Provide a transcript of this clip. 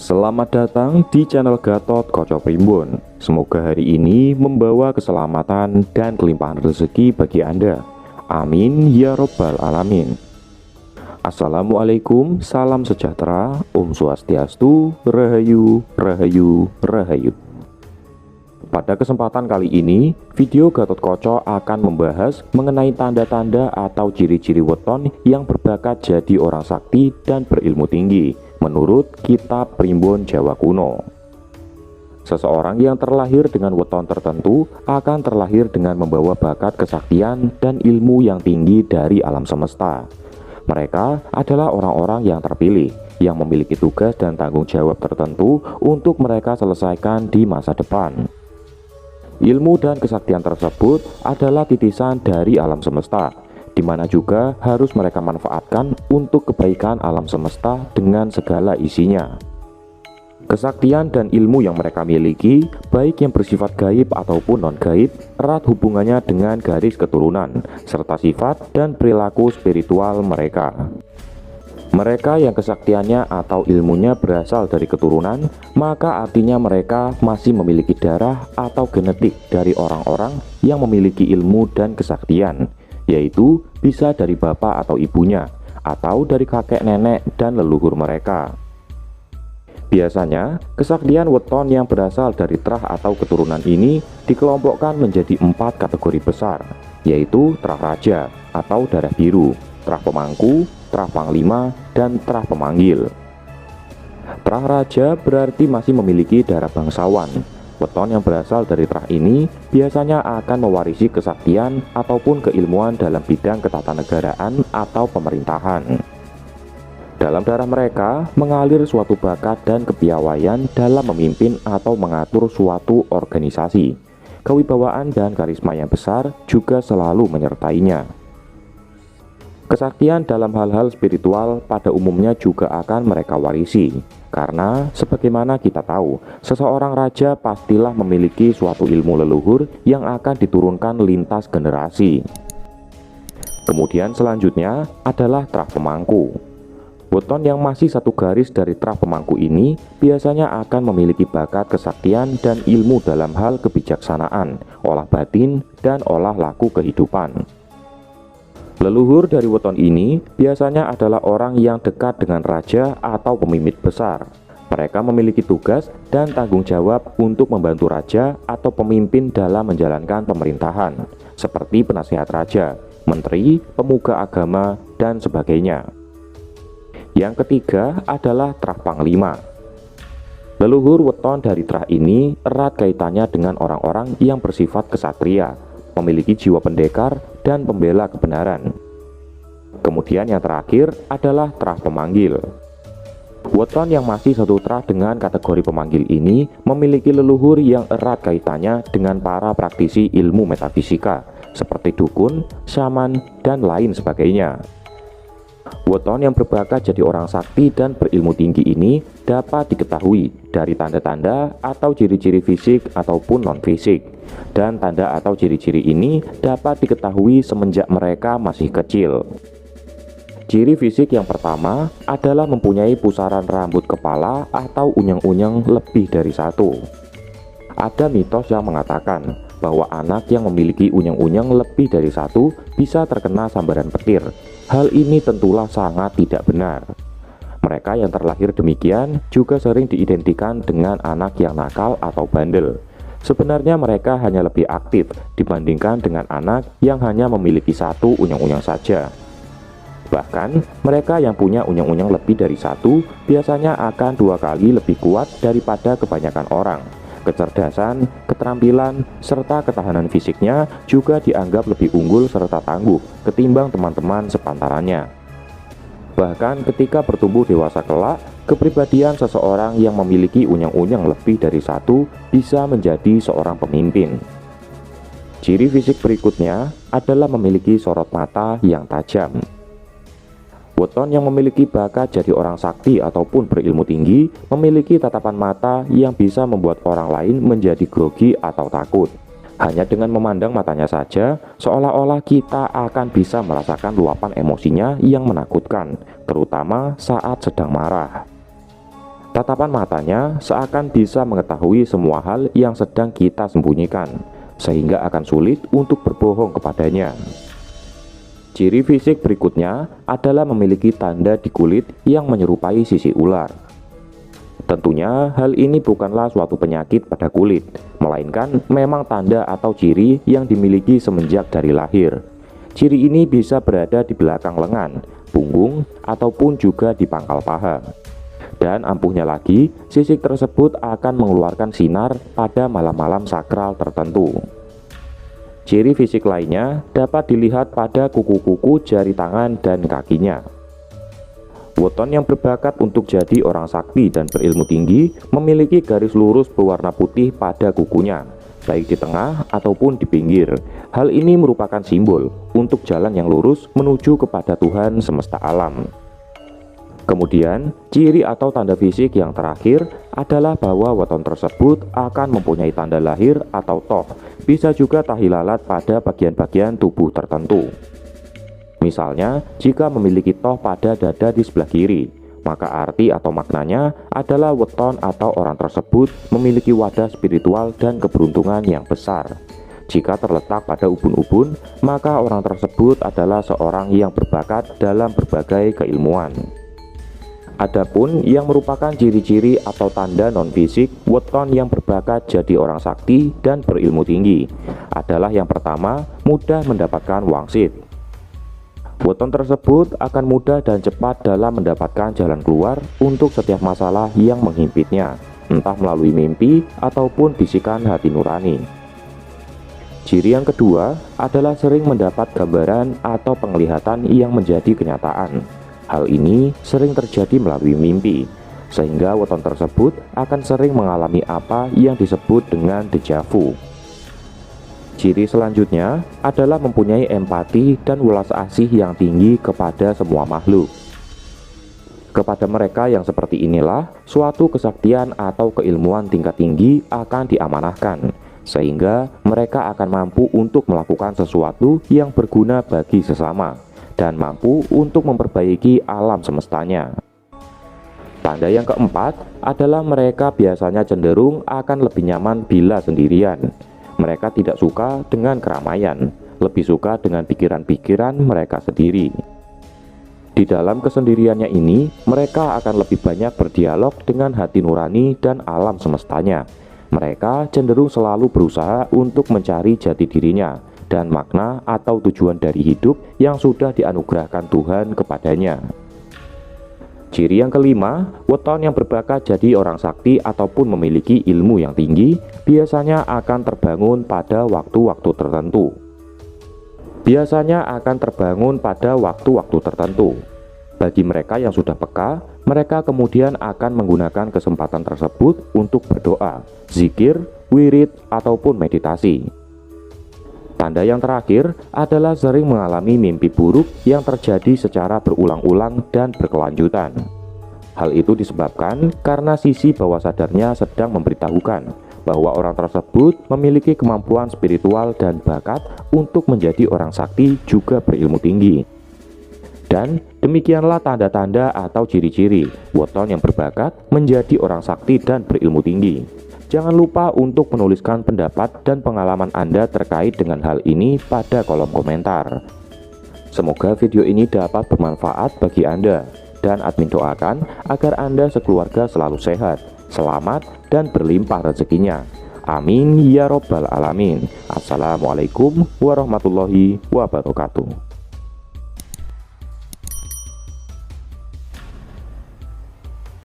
Selamat datang di channel Gatot Koco Primbon. Semoga hari ini membawa keselamatan dan kelimpahan rezeki bagi Anda. Amin ya robbal alamin. Assalamualaikum, salam sejahtera, Om Swastiastu, Rahayu, Rahayu, Rahayu. Pada kesempatan kali ini, video Gatot Koco akan membahas mengenai tanda-tanda atau ciri-ciri weton yang berbakat jadi orang sakti dan berilmu tinggi menurut kitab Primbon Jawa Kuno. Seseorang yang terlahir dengan weton tertentu akan terlahir dengan membawa bakat kesaktian dan ilmu yang tinggi dari alam semesta. Mereka adalah orang-orang yang terpilih, yang memiliki tugas dan tanggung jawab tertentu untuk mereka selesaikan di masa depan. Ilmu dan kesaktian tersebut adalah titisan dari alam semesta, di mana juga harus mereka manfaatkan untuk kebaikan alam semesta dengan segala isinya. Kesaktian dan ilmu yang mereka miliki, baik yang bersifat gaib ataupun non-gaib, erat hubungannya dengan garis keturunan, serta sifat dan perilaku spiritual mereka. Mereka yang kesaktiannya atau ilmunya berasal dari keturunan, maka artinya mereka masih memiliki darah atau genetik dari orang-orang yang memiliki ilmu dan kesaktian, yaitu bisa dari bapak atau ibunya, atau dari kakek nenek dan leluhur mereka. Biasanya, kesaktian weton yang berasal dari terah atau keturunan ini dikelompokkan menjadi 4 kategori besar, yaitu terah raja atau darah biru, terah pemangku, terah panglima, dan terah pemanggil. Terah raja berarti masih memiliki darah bangsawan. Weton yang berasal dari terah ini biasanya akan mewarisi kesaktian ataupun keilmuan dalam bidang ketatanegaraan atau pemerintahan. Dalam darah mereka mengalir suatu bakat dan kepiawaian dalam memimpin atau mengatur suatu organisasi. Kewibawaan dan karisma yang besar juga selalu menyertainya. Kesaktian dalam hal-hal spiritual pada umumnya juga akan mereka warisi, karena sebagaimana kita tahu, seseorang raja pastilah memiliki suatu ilmu leluhur yang akan diturunkan lintas generasi. Kemudian selanjutnya adalah terah pemangku. Weton yang masih satu garis dari terah pemangku ini biasanya akan memiliki bakat kesaktian dan ilmu dalam hal kebijaksanaan, olah batin, dan olah laku kehidupan. Leluhur dari weton ini biasanya adalah orang yang dekat dengan raja atau pemimpin besar. Mereka memiliki tugas dan tanggung jawab untuk membantu raja atau pemimpin dalam menjalankan pemerintahan, seperti penasihat raja, menteri, pemuka agama, dan sebagainya. Yang ketiga adalah terah panglima. Leluhur weton dari terah ini erat kaitannya dengan orang-orang yang bersifat kesatria, memiliki jiwa pendekar dan pembela kebenaran. Kemudian yang terakhir adalah terah pemanggil. Weton yang masih satu terah dengan kategori pemanggil ini memiliki leluhur yang erat kaitannya dengan para praktisi ilmu metafisika seperti dukun, syaman, dan lain sebagainya. Weton yang berbakat jadi orang sakti dan berilmu tinggi ini dapat diketahui dari tanda-tanda atau ciri-ciri fisik ataupun non-fisik. Dan tanda atau ciri-ciri ini dapat diketahui semenjak mereka masih kecil. Ciri fisik yang pertama adalah mempunyai pusaran rambut kepala atau unyeng-unyeng lebih dari satu. Ada mitos yang mengatakan bahwa anak yang memiliki unyeng-unyeng lebih dari satu bisa terkena sambaran petir. Hal ini tentulah sangat tidak benar. Mereka yang terlahir demikian juga sering diidentikan dengan anak yang nakal atau bandel. Sebenarnya mereka hanya lebih aktif dibandingkan dengan anak yang hanya memiliki satu unyeng-unyeng saja. Bahkan mereka yang punya unyeng-unyeng lebih dari satu biasanya akan 2 kali lebih kuat daripada kebanyakan orang. Kecerdasan, keterampilan, serta ketahanan fisiknya juga dianggap lebih unggul serta tangguh ketimbang teman-teman sepantarannya. Bahkan ketika bertumbuh dewasa kelak, kepribadian seseorang yang memiliki unyeng-unyeng lebih dari satu bisa menjadi seorang pemimpin. Ciri fisik berikutnya adalah memiliki sorot mata yang tajam. Weton yang memiliki bakat jadi orang sakti ataupun berilmu tinggi memiliki tatapan mata yang bisa membuat orang lain menjadi grogi atau takut. Hanya dengan memandang matanya saja, seolah-olah kita akan bisa merasakan luapan emosinya yang menakutkan, terutama saat sedang marah. Tatapan matanya seakan bisa mengetahui semua hal yang sedang kita sembunyikan, sehingga akan sulit untuk berbohong kepadanya. Ciri fisik berikutnya adalah memiliki tanda di kulit yang menyerupai sisi ular. Tentunya hal ini bukanlah suatu penyakit pada kulit, melainkan memang tanda atau ciri yang dimiliki semenjak dari lahir. Ciri ini bisa berada di belakang lengan, punggung, ataupun juga di pangkal paha. Dan ampuhnya lagi, sisik tersebut akan mengeluarkan sinar pada malam-malam sakral tertentu. Ciri fisik lainnya dapat dilihat pada kuku-kuku jari tangan dan kakinya. Weton yang berbakat untuk jadi orang sakti dan berilmu tinggi memiliki garis lurus berwarna putih pada kukunya, baik di tengah ataupun di pinggir. Hal ini merupakan simbol untuk jalan yang lurus menuju kepada Tuhan semesta alam. Kemudian, ciri atau tanda fisik yang terakhir adalah bahwa weton tersebut akan mempunyai tanda lahir atau toh, bisa juga tahi lalat pada bagian-bagian tubuh tertentu. Misalnya, jika memiliki toh pada dada di sebelah kiri, maka arti atau maknanya adalah weton atau orang tersebut memiliki wadah spiritual dan keberuntungan yang besar. Jika terletak pada ubun-ubun, maka orang tersebut adalah seorang yang berbakat dalam berbagai keilmuan. Adapun yang merupakan ciri-ciri atau tanda non-fisik weton yang berbakat jadi orang sakti dan berilmu tinggi adalah yang pertama, mudah mendapatkan wangsit. Weton tersebut akan mudah dan cepat dalam mendapatkan jalan keluar untuk setiap masalah yang menghimpitnya, entah melalui mimpi ataupun bisikan hati nurani. Ciri yang kedua adalah sering mendapat gambaran atau penglihatan yang menjadi kenyataan. Hal ini sering terjadi melalui mimpi, sehingga weton tersebut akan sering mengalami apa yang disebut dengan deja vu. Ciri selanjutnya adalah mempunyai empati dan welas asih yang tinggi kepada semua makhluk. Kepada mereka yang seperti inilah, suatu kesaktian atau keilmuan tingkat tinggi akan diamanahkan, sehingga mereka akan mampu untuk melakukan sesuatu yang berguna bagi sesama dan mampu untuk memperbaiki alam semestanya. Tanda yang keempat adalah mereka biasanya cenderung akan lebih nyaman bila sendirian. Mereka tidak suka dengan keramaian, lebih suka dengan pikiran-pikiran mereka sendiri. Di dalam kesendiriannya ini, mereka akan lebih banyak berdialog dengan hati nurani dan alam semestanya. Mereka cenderung selalu berusaha untuk mencari jati dirinya dan makna atau tujuan dari hidup yang sudah dianugerahkan Tuhan kepadanya. Ciri yang kelima, weton yang berbakat jadi orang sakti ataupun memiliki ilmu yang tinggi biasanya akan terbangun pada waktu-waktu tertentu. Bagi mereka yang sudah peka, mereka kemudian akan menggunakan kesempatan tersebut untuk berdoa, zikir, wirid, ataupun meditasi. Tanda yang terakhir adalah sering mengalami mimpi buruk yang terjadi secara berulang-ulang dan berkelanjutan. Hal itu disebabkan karena sisi bawah sadarnya sedang memberitahukan bahwa orang tersebut memiliki kemampuan spiritual dan bakat untuk menjadi orang sakti juga berilmu tinggi. Dan demikianlah tanda-tanda atau ciri-ciri weton yang berbakat menjadi orang sakti dan berilmu tinggi. Jangan lupa untuk menuliskan pendapat dan pengalaman Anda terkait dengan hal ini pada kolom komentar. Semoga video ini dapat bermanfaat bagi Anda, dan admin doakan agar Anda sekeluarga selalu sehat, selamat, dan berlimpah rezekinya. Amin ya robbal alamin. Assalamualaikum warahmatullahi wabarakatuh.